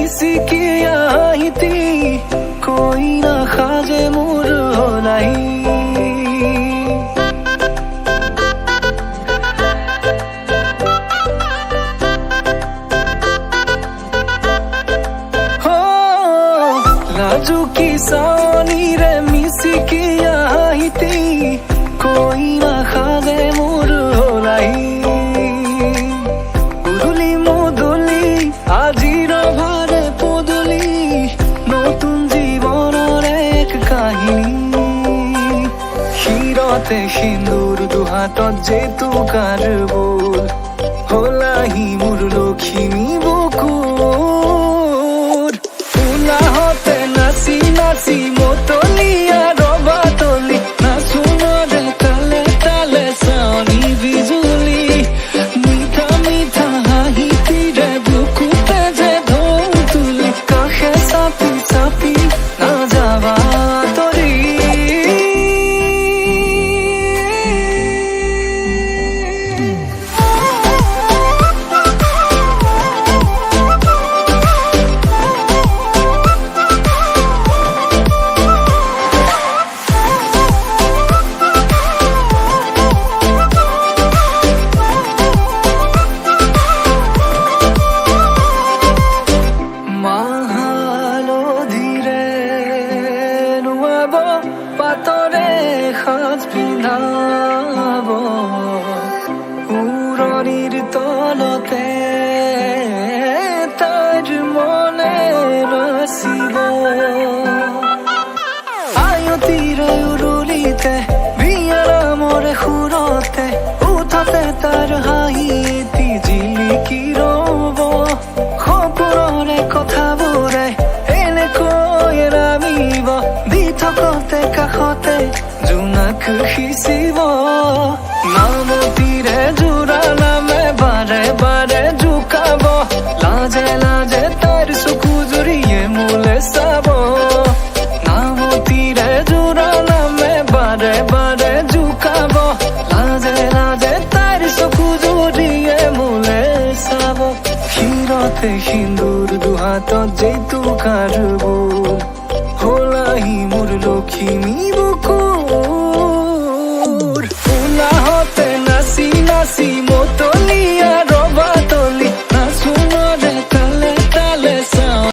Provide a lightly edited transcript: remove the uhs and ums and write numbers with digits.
मिसिकिया आईती कोई ना खाजे मोर होलाई लाजू की सानी रे मिसिकिया आईती कोई ना खाजे मोर होलाई उदुली मुदुली আজির ভারে পদুলি নতুন জীবনের এক কাহিনী শিরতে সিন্দুর দুহাতত যেতু কার বোল হলাহি মোর লক্ষ্মী বুকুর উলাহতে নাচি নাচি মতলিয়া রবা তলি নাচুনরে তালে তালে সানি বিজুলি মিঠা মিঠা হাহি তীরে বুকুতে যে ঢোল তুলি কাহে চাপি চাপি না যাবা তরি পাতরে সাজ পিন্ধাব উৰণিৰ তলতে তাইৰ মনে ৰচিব আয়তিৰে উৰুলিতে বিয়াৰ মৰে সুৰতে উঠতে তাৰ হাঁহি এটি জিলিকি ৰব সপোনৰে কথাবোৰে এনেকৈ নামিব দি থকতে কাষতে জোনাক সিঁচিব নামতিৰে জোৰা নামে বাৰে বাৰে জোকাব লাজে লাজে তাইৰ চকু জুৰিয়ে মোলে চাব নামতিৰে জোৰা নামে বাৰে বাৰে জোকাব লাজে লাজে তাইৰ চকু জুৰিয়ে মোলে চাব শিৰতে সিন্দুৰ দুহাতত যেতু কাৰবোৰ হলাহি মোৰ লক্ষ্মী